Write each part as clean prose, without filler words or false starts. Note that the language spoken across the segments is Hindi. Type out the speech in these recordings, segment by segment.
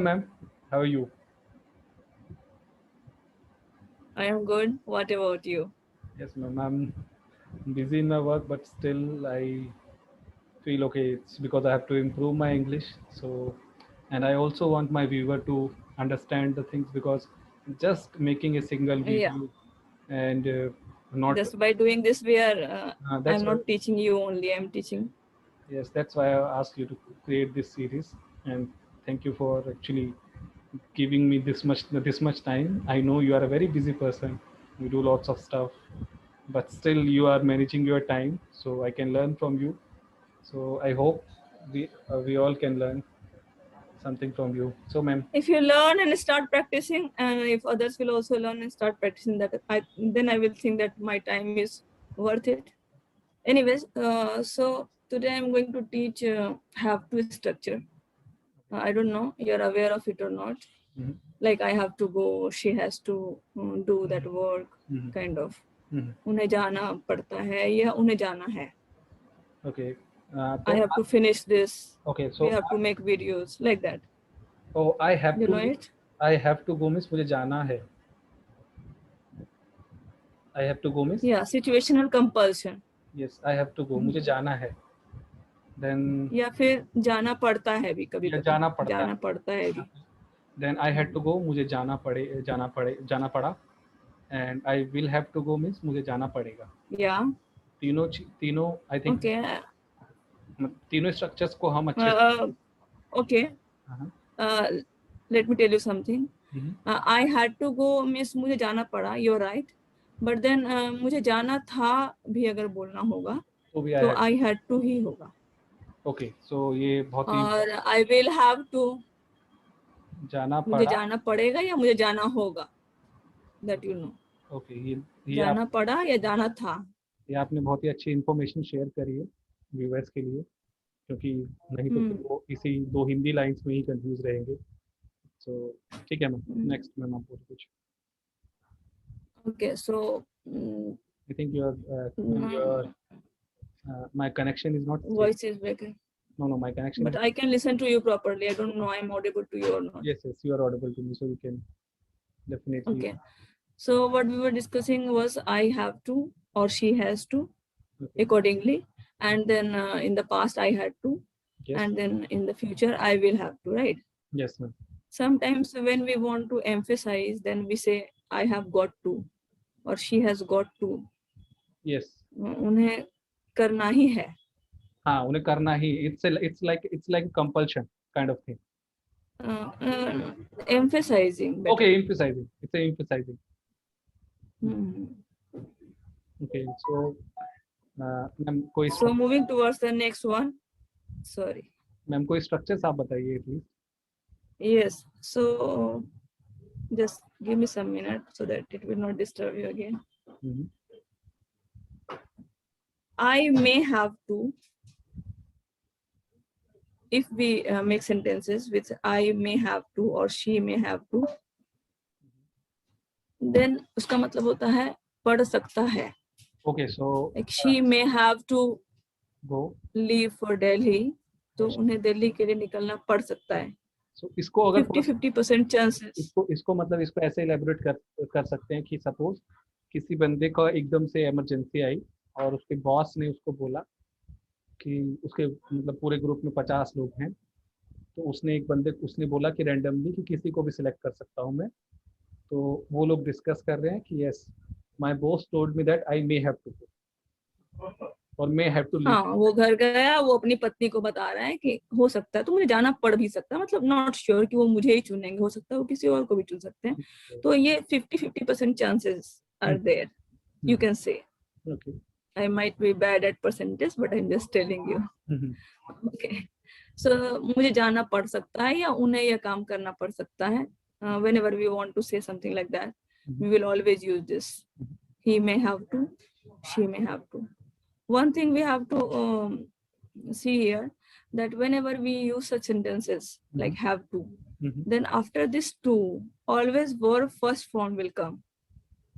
Ma'am, how are you? I am good. What about you? Yes, ma'am. I'm busy in my work, but still I feel okay. It's because I have to improve my English. So, and I also want my viewer to understand the things because just making a single Yeah, video and not just by doing this, we are. that's I'm why not teaching you only. I'm teaching. yes, that's why I asked you to create this series, and thank you for actually giving me this much time. I know you are a very busy person. You do lots of stuff, but still you are managing your time, so I can learn from you. So I hope we all can learn something from you. So, ma'am. If you learn and start practicing, and if others will also learn and start practicing, then I will think that my time is worth it. Anyways, so today I'm going to teach have to structure. I don't know you're aware of it or not. Mhm. Like I have to go, she has to do that work, Mhm. kind of. Mhm. उन्हें जाना पड़ता है या उन्हें जाना है. Okay. I So have to finish this. okay. We So have to make videos like that. oh, I have You know to. it? I have to go, miss. मुझे जाना है. I have to go, miss. Yeah, situational compulsion. Yes, I have to go. मुझे जाना है. Then या फिर जाना पड़ता है भी कभी या कभी. जाना पड़ता जाना है. पड़ता है भी. Then I had to go. मुझे जाना पड़ा. And I will have to go means मुझे जाना पड़ेगा. Yeah. तीनों I think Okay. तीनों स्ट्रक्चर्स को हम अच्छे से Okay. हाँ, Let me tell you something. Hmm, I had to go means मुझे जाना पड़ा. You're right. But then मुझे जाना था भी अगर बोलना होगा तो भी तो I had I had to ही होगा. ओके सो ये बहुत ही और I will have to जाना मुझे पड़ा. जाना पड़ेगा या मुझे जाना होगा. That you know. ओके ये आप जाना पड़ा या जाना था. ये आपने बहुत ही अच्छी इन्फॉर्मेशन शेयर करी है व्यूअर्स के लिए क्योंकि नहीं तो फिर वो इसी दो हिंदी लाइंस में ही कंफ्यूज रहेंगे. सो ठीक है मैम. नेक्स्ट मैम आप बोलो कुछ. Okay, so I think your my connection is not stable. voice is breaking. No, my connection But is. I can listen to you properly. I don't know I'm audible to you or not. Yes, you are audible to me, so you can definitely. Okay. So what we were discussing was I have to or she has to Okay. accordingly. And then in the past I had to. Yes. And then in the future I will have to, right? Yes, ma'am. Sometimes when we want to emphasize, then we say I have got to or she has got to. Yes. उन्हें करना ही है. हाँ उन्हें करना ही. It's like a compulsion kind of thing. Emphasizing better. Okay, emphasizing. It's a emphasizing. Okay, so ma'am कोई So moving towards the next one. Sorry. Ma'am कोई स्ट्रक्चर्स आप बताइए please. Yes. So just give me some minute so that it will not disturb you again. I may have to. If we make sentences with I may have to or she may have to, then उसका मतलब होता है पढ़ सकता है. Okay, so like she may have to go leave for Delhi. तो उन्हें दिल्ली के लिए निकलना पड़ सकता है. So इसको अगर 50% chances. इसको मतलब इसको ऐसे इलेबोरेट कर सकते हैं कि सपोज किसी बंदे का एकदम से इमरजेंसी आई और उसके बॉस ने उसको बोला कि उसके मतलब पूरे ग्रुप में 50 लोग हैं तो उसने बोला कि रैंडमली कि किसी को भी सिलेक्ट कर सकता हूँ मैं. तो वो लोग डिस्कस कर रहे हैं कि yes my boss told me that I may have to go और मे हैव टू लीव. हाँ वो घर गया, वो अपनी पत्नी को बता रहा है कि हो सकता है तो मुझे जाना पड़ भी सकता है. मतलब नॉट श्योर कि वो मुझे ही चुनेंगे, हो सकता है वो किसी और को भी चुन सकते हैं. तो ये 50% chances are there, you can say. I might be bad at percentage, but I'm just telling you. Okay. So मुझे जाना पड़ सकता है या उन्हें यह काम करना पड़ सकता है. Whenever we want to say something like that, we will always use this. He may have to, she may have to. One thing we have to see here, that whenever we use such sentences like have to, then after this to, always verb first form will come.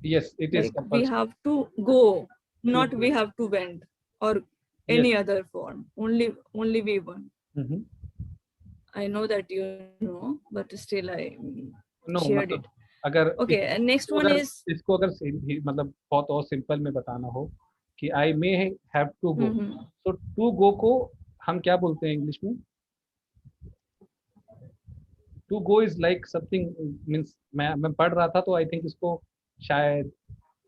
Yes, it is like we have to go, not we have to went or any other form. Only we one. I know that you know, but still I know shared मतलब it. अगर Okay, next one अगर is इसको अगर मतलब बहुत और सिंपल में बताना हो कि आई मे हैव टू गो, तो टू गो को हम क्या बोलते हैं इंग्लिश में? To go is like something, means मैं पढ़ रहा था तो आई थिंक इसको शायद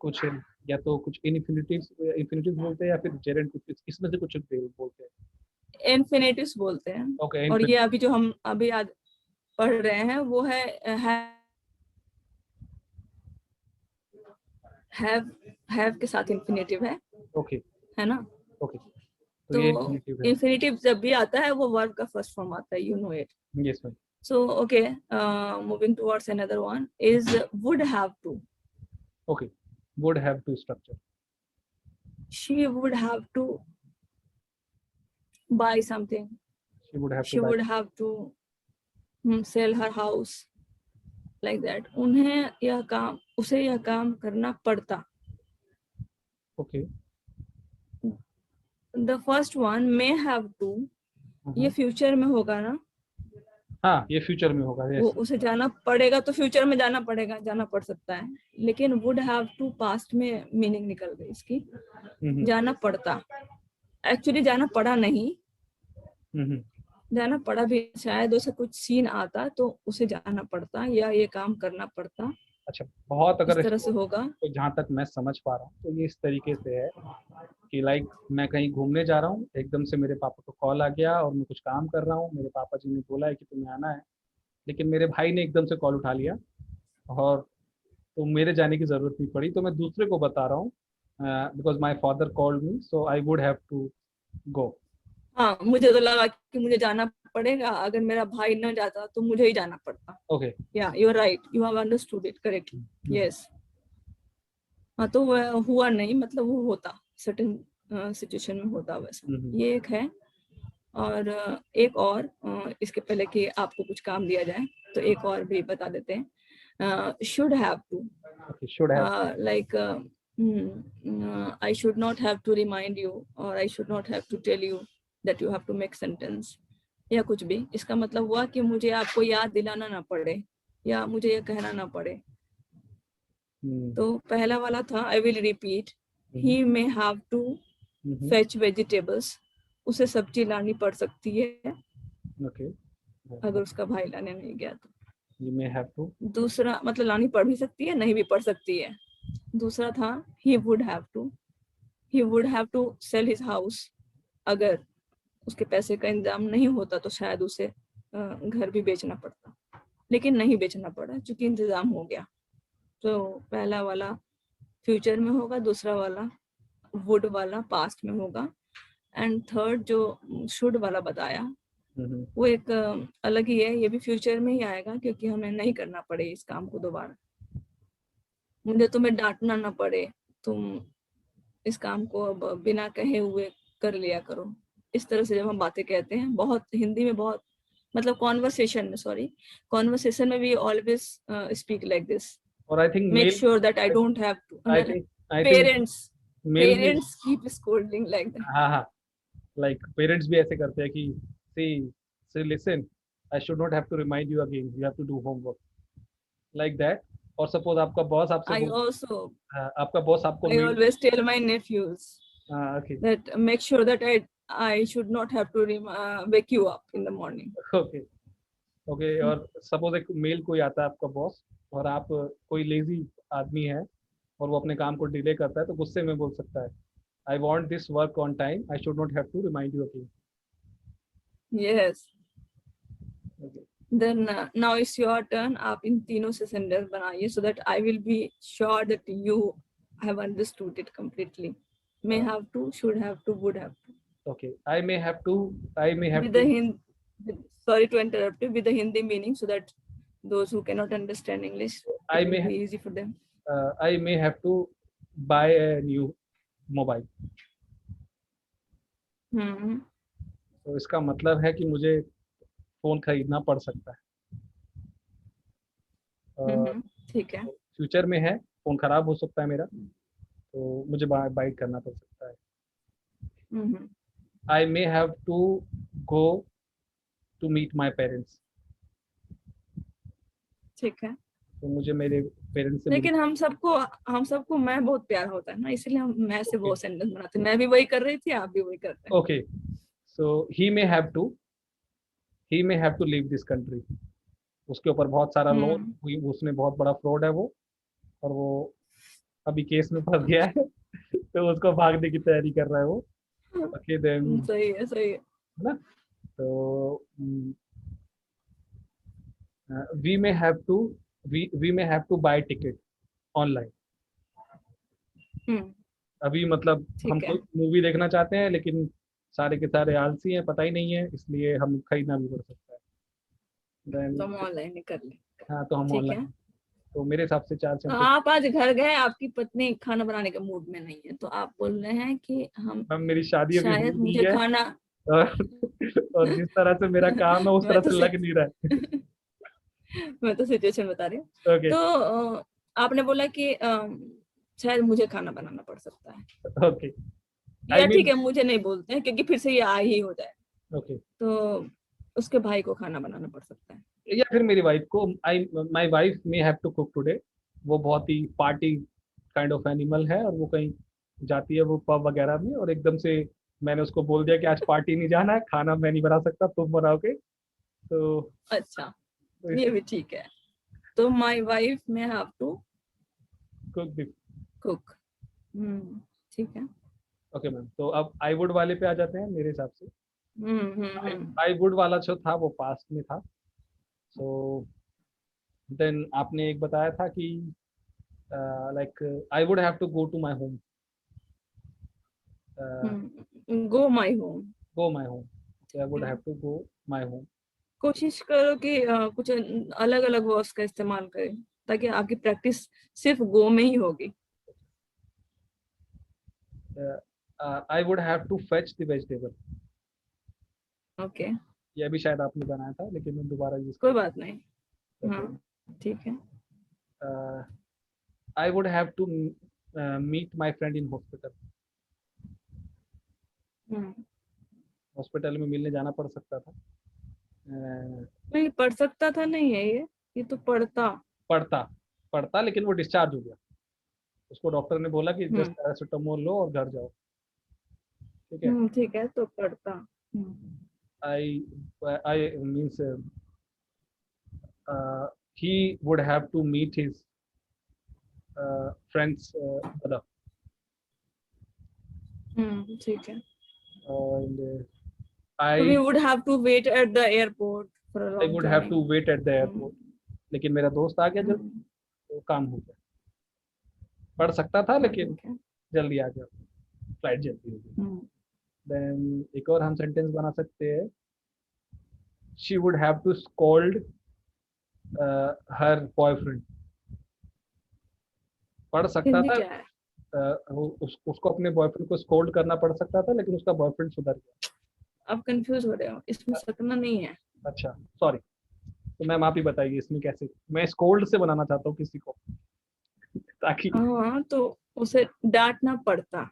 कुछ या तो कुछ इन्फिनिटिव बोलते हैं या फिर जेरेंट, कुछ इसमें से कुछ बोलते हैं। infinitives बोलते हैं। ओके, और ये अभी जो हम अभी आज पढ़ रहे हैं वो है have के साथ infinitive है, ओके है ना? ओके, तो तो ये इन्फिनिटिव है। infinitive जब भी आता है वो verb का first form आता है, you know it. Yes ma'am. So okay, moving towards another one is would have to. Okay, would have to structure. She would have to buy something. She would have She to buy. would have to sell her house, like that. उन्हें यह काम, उसे यह काम करना पड़ता। Okay, The first one may have to, ये फ्यूचर में होगा ना, हाँ ये फ्यूचर में होगा। वो यस, उसे जाना पड़ेगा तो फ्यूचर में जाना पड़ेगा, जाना पड़ सकता है। लेकिन वुड हैव टू पास्ट में मीनिंग निकल गई इसकी, जाना पड़ता। एक्चुअली जाना पड़ा नहीं, जाना पड़ा भी, शायद उसे कुछ सीन आता तो उसे जाना पड़ता या ये काम करना पड़ता। अच्छा बहुत इस अगर तरह से होगा। तो जहाँ तक मैं समझ पा रहा हूँ तो ये इस तरीके से है कि लाइक मैं कहीं घूमने जा रहा हूँ, एकदम से मेरे पापा को कॉल आ गया और मैं कुछ काम कर रहा हूँ, मेरे पापा जी ने बोला है कि तुम्हें आना है, लेकिन मेरे भाई ने एकदम से कॉल उठा लिया और तो मेरे जाने की ज़रूरत नहीं पड़ी, तो मैं दूसरे को बता रहा हूँ because my father called me so I would have to go. हाँ, मुझे तो लगा कि मुझे जाना पड़ेगा, अगर मेरा भाई न जाता तो मुझे ही जाना पड़ता। ओके, या you are right, you have understood it correctly. Yes, हाँ, तो वह हुआ नहीं, मतलब वो होता, सर्टेन सिचुएशन में होता वैसा। ये एक है। और एक और इसके पहले कि आपको कुछ काम दिया जाए तो एक और भी बता देते हैं। Should have to, should have, like I should not have to remind you or I should not have to tell you that you have to make sentence, या कुछ भी। इसका मतलब हुआ कि मुझे आपको याद दिलाना ना पड़े या मुझे ये कहना ना पड़े। तो पहला वाला था I will repeat, he may have to fetch vegetables, उसे सब्जी लानी पड़ सकती है ओके, अगर उसका भाई लाने नहीं गया तो। यू मे हैव टू, दूसरा मतलब लानी पड़ भी सकती है, नहीं भी पड़ सकती है। दूसरा था he would have to sell his house, अगर उसके पैसे का इंतजाम नहीं होता तो शायद उसे घर भी बेचना पड़ता, लेकिन नहीं बेचना पड़ा क्योंकि इंतजाम हो गया। तो पहला वाला फ्यूचर में होगा, दूसरा वाला वुड वाला पास्ट में होगा, एंड थर्ड जो शुड वाला बताया वो एक अलग ही है, ये भी फ्यूचर में ही आएगा क्योंकि हमें नहीं करना पड़े इस काम को दोबारा। मुझे तुम्हें डांटना ना पड़े, तुम इस काम को अब बिना कहे हुए कर लिया करो। इस तरह से जब हम बातें कहते हैं, बहुत हिंदी में बहुत मतलब कॉन्वर्सेशन में we always speak like this. और I think make mail, sure that I don't have to, I think parents keep scolding like that. हाँ हाँ, लाइक पेरेंट्स भी ऐसे करते हैं कि see listen, I should not have to remind you again, you have to do homework, like that. और सपोज आपका बॉस आपसे आपका बॉस आपको I always tell my nephews okay that make sure that I should not have to wake you up in the morning. Okay okay. और सपोज एक मेल कोई आता है आपका बॉस और आप कोई लेजी आदमी है और वो अपने काम को डिले करता है, तो गुस्से में बोल सकता है I want this work on time, I should not have to remind you again. Yes. Okay. Then now it's your turn, आप इन तीनों से सेंटेंस बनाइए so that I will be sure that you have understood it completely. May have to, should have to, would have to. Okay, I may have to, With the sorry to interrupt you, with the Hindi meaning so that those who cannot understand English, it will be easy for them. I may have to buy a new mobile. तो इसका मतलब है कि मुझे फोन खरीदना पड़ सकता है। ठीक है। फ्यूचर में है, फोन खराब हो सकता है मेरा, तो मुझे बाय करना पड़ सकता है। I may have to go to meet my parents. ठीक है, तो मुझे मेरे पेरेंट्स से लेकिन हम सबको मैं बहुत प्यार होता है ना, इसलिए हम मैं से Okay. वो सेंटेंस बनाते हैं। मैं भी वही कर रही थी, आप भी वही कर रहे हैं। Okay, so he may have to leave this country. उसके ऊपर बहुत सारा लोन, उसने बहुत बड़ा फ्रॉड है वो, और वो अभी केस में फंस गया है तो उसको भागने की तैयारी कर रहा है वो। ओके देन, सही है, सही है। ना, तो we may have to we may have to buy ticket online. अभी मतलब हम ठीक है, कोई मूवी देखना चाहते हैं लेकिन सारे के सारे आलसी हैं, पता ही नहीं है, इसलिए हम खरीदना भी पड़ सकता है। तो देन हम ऑनलाइन ही कर ले। हाँ, तो हम ठीक है, ऑनलाइन, तो मेरे हिसाब से 4 तो सेंटेंस। आप आज घर गए, आपकी पत्नी खाना बनाने के मूड में नहीं है, तो आप बोल रहे हैं कि हम मैम मेरी शादी अभी हुई शायद नहीं मुझे है, खाना और और जिस तरह से मेरा काम है उस मैं तरह तो से लग नहीं रहा है। मैं तो सिचुएशन बता रही हूँ। ओके तो आपने बोला कि शायद मुझे खाना बनाना पड़ सकता है, ओके, आई या ठीक मीन है मुझे नहीं बोलते हैं क्योंकि फिर से ये आ ही हो जाए। ओके, तो उसके भाई को खाना बनाना पड़ सकता है। या फिर मेरी वाइफ को, I my wife may have to cook today. वो बहुत ही पार्टी काइंड ऑफ एनिमल है, और वो कहीं जाती है वो पब वगैरह में, और एकदम से मैंने उसको बोल दिया कि आज पार्टी नहीं जाना है, खाना मैं नहीं बना सकता, तुम बनाओगे। अच्छा, तो ये भी ठीक है। तो my wife may have to cook this. Cook. ठीक है। ओके मैम, तो अब आई वुड वाले पे आ जाते हैं मेरे हिसाब से। हम्म। आई वुड वाला जो था वो पास्ट में था। सो देन आपने एक बताया था कि like I would have to go to my home, go my home. Go my home, I would have to go my home. कोशिश करो कि कुछ अलग अलग वर्ड्स का इस्तेमाल करें, ताकि आपकी प्रैक्टिस सिर्फ गो में ही होगी। I would have to fetch the vegetable. Okay, ये भी शायद आपने बनाया था, लेकिन मैं दोबारा यूज कोई कर। बात नहीं। ओके, हाँ, ठीक है। I would have to meet my friend in hospital. Hospital में मिलने जाना पड़ सकता था। नहीं, पढ़ सकता था नहीं है ये तो पढ़ता। पढ़ता पढ़ता, लेकिन वो डिस्चार्ज हो गया। उसको डॉक्टर ने बोला कि जस्ट पैरासिटामोल लो और घर जाओ। ठीक है। ठीक है, तो पढ़ता। I I means he would have to meet his friend's mother, ठीक है। and So we I would have to wait at the airport for a I long would have to time. wait at the airport. लेकिन मेरा दोस्त आ गया जल्दी, हम्म, तो काम हो गया। पढ़ सकता था हाँ, लेकिन ठीक है। जल्दी आ गया, फ्लाइट जल्दी हो गई। देन एक और हम सेंटेंस बना सकते हैं, she would have to scold her boyfriend. पढ़ सकता हिंदी था, क्या है? उसको अपने बॉयफ्रेंड को स्कोल्ड करना पड़ सकता था, लेकिन उसका बॉयफ्रेंड सुधर गया। आप कंफ्यूज हो रहे हो, इसमें सकना नहीं है। अच्छा, सॉरी। तो मैम आप ही बताइए इसमें कैसे, मैं स्कोल्ड से बनाना चाहता हूँ किसी को ताकि हाँ, तो उसे डांटना पड़ता।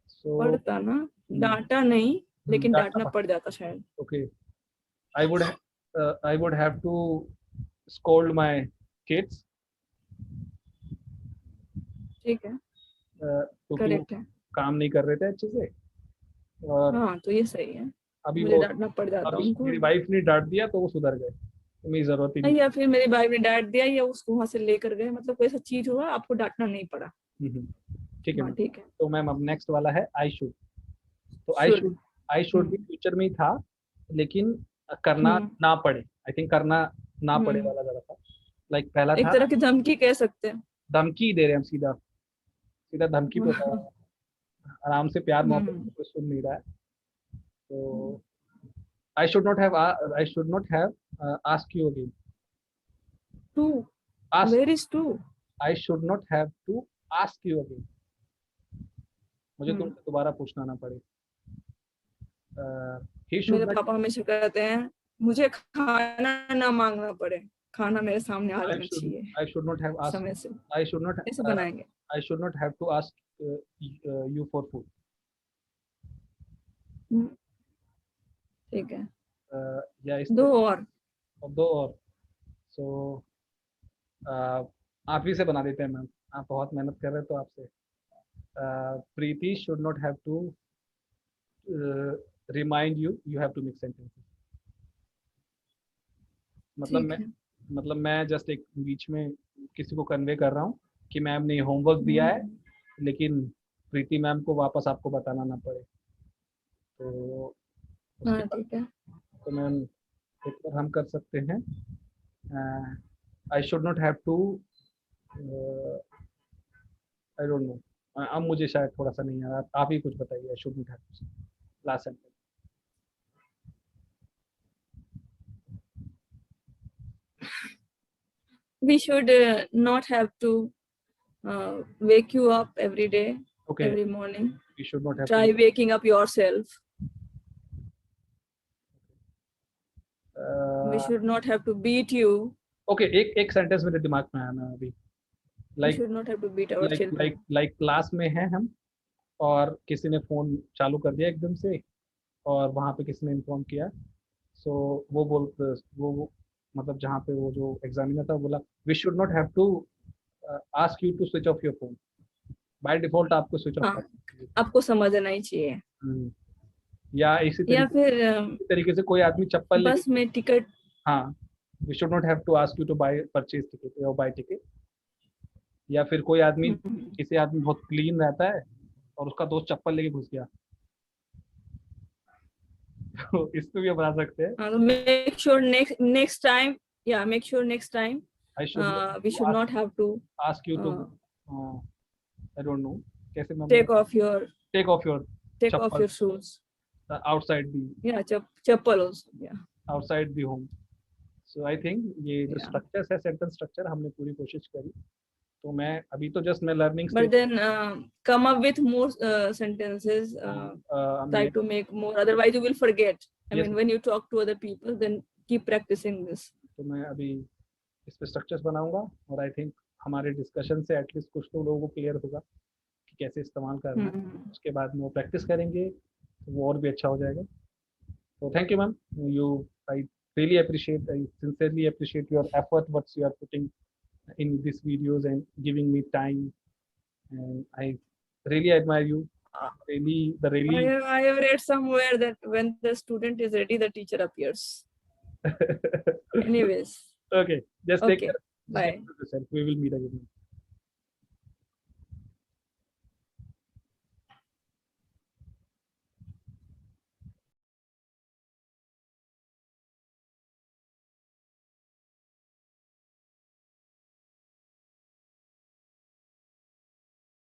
सो पड़ता ना, डांटा नहीं, लेकिन डांटना डांटना। पड़ जाता शायद। Okay, I would I would have to scold my kids, ठीक है, क्योंकि वो करेक्ट है। काम नहीं कर रहे थे अच्छे से। और हाँ, तो ये सही है। अभी मुझे वो डांटना पड़ जाता अभी उनको। मेरी वाइफ ने डांट दिया तो वो सुधर गए, तो मेरी जरूरत ही नहीं। या फिर मेरे भाई ने डांट दिया, या उसको वहां से लेकर गए, मतलब कोई ऐसा चीज हुआ, आपको डांटना नहीं पड़ा। ठीक है हाँ, मैम। ठीक है। तो मैम अब नेक्स्ट वाला है आई शुड। तो शुड। आई शुड भी फ्यूचर में ही था, लेकिन करना ना पड़े। आई थिंक करना ना पड़े वाला ज्यादा था। लाइक पहला एक था तरह की धमकी कह सकते हैं। धमकी दे रहे हैं हम, सीधा सीधा धमकी पे उतारा है। आराम से प्यार मोहब्बत से कोई सुन नहीं रहा है। तो I should not have ask you again. To, ask, where is to? I should not have to ask you again. मुझे तुमसे दोबारा पूछना ना पड़े। ही शुड मेरे नॉट, पापा हमेशा कहते हैं मुझे खाना ना मांगना पड़े, खाना मेरे सामने आ जाना चाहिए I should not have asked, समय से। I should not ऐसे बनाएंगे। I should not have to ask you for food. ठीक है, या इस दो और दो और। सो आप ही से बना देते हैं मैम, आप बहुत मेहनत कर रहे हैं तो आपसे। Preeti should not have to remind you, you have to make sentences. मतलब ठीक मैं है। मतलब मैं जस्ट एक बीच में किसी को कन्वे कर रहा हूँ कि मैम ने होमवर्क दिया है, लेकिन प्रीति मैम को वापस आपको बताना ना पड़े। तो उसके हाँ बाद ठीक है। तो मैम एक बार हम कर सकते हैं, I should not have to, I don't know, अब मुझे शायद थोड़ा सा नहीं आ रहा, आप ही कुछ बताइए। I should not have to, last sentence. We should not have to wake you up every day, okay, every morning. We should not have Try to. waking up yourself. We should not have to beat you. Okay, एक सेंटेंस मेरे दिमाग में आया ना अभी। We like should not have to beat our children. Like class में है हम, और किसी ने फ़ोन चालू कर दिया एकदम से, और वहाँ पे किसी ने इन्फॉर्म किया। सो वो मतलब जहाँ पे वो जो एग्जामिनर था वो बोला we should not have to ask you to switch off your phone, by default आपको स्विच ऑफ हाँ, कर। आपको समझना ही चाहिए। या इसी या फिर तरीके से कोई आदमी चप्पल लेके, बस में टिकट। हाँ, we should not have to ask you to buy purchase ticket या बाय टिकट। या फिर कोई आदमी, किसी आदमी बहुत क्लीन रहता है और उसका दोस्त चप्पल लेके घुस गया, तो इसको भी बना सकते हैं। Make sure next time, yeah, make sure next time I should we should not have to ask you to, I don't know कैसे मैं take off your take off your chappal shoes. Outside the, Yeah, chappal also. Yeah. Outside the home. So I think ये जो Yeah. स्ट्रक्चर है, सेंटेंस स्ट्रक्चर, हमने पूरी कोशिश करी। तो मैं अभी तो जस्ट मैं learning But stage, then come up with more sentences. Try to make more. Otherwise, you will forget. I yes, mean, when you talk to other people, then keep practicing this. तो मैं अभी इस पे स्ट्रक्चर्स बनाऊंगा, और आई थिंक हमारे डिस्कशन से एटलीस्ट कुछ तो लोगों को क्लियर होगा कि कैसे इस्तेमाल करना है। उसके बाद में वो प्रैक्टिस करेंगे तो वो और भी अच्छा हो जाएगा। तो thank you ma'am, you, I really appreciate, I sincerely appreciate your effort what you are putting in these videos and giving me time, and I really admire you. Really I have read somewhere that when the student is ready, the teacher appears. Anyways. okay, just take Okay. care. Bye. Just take care of yourself. We will meet again.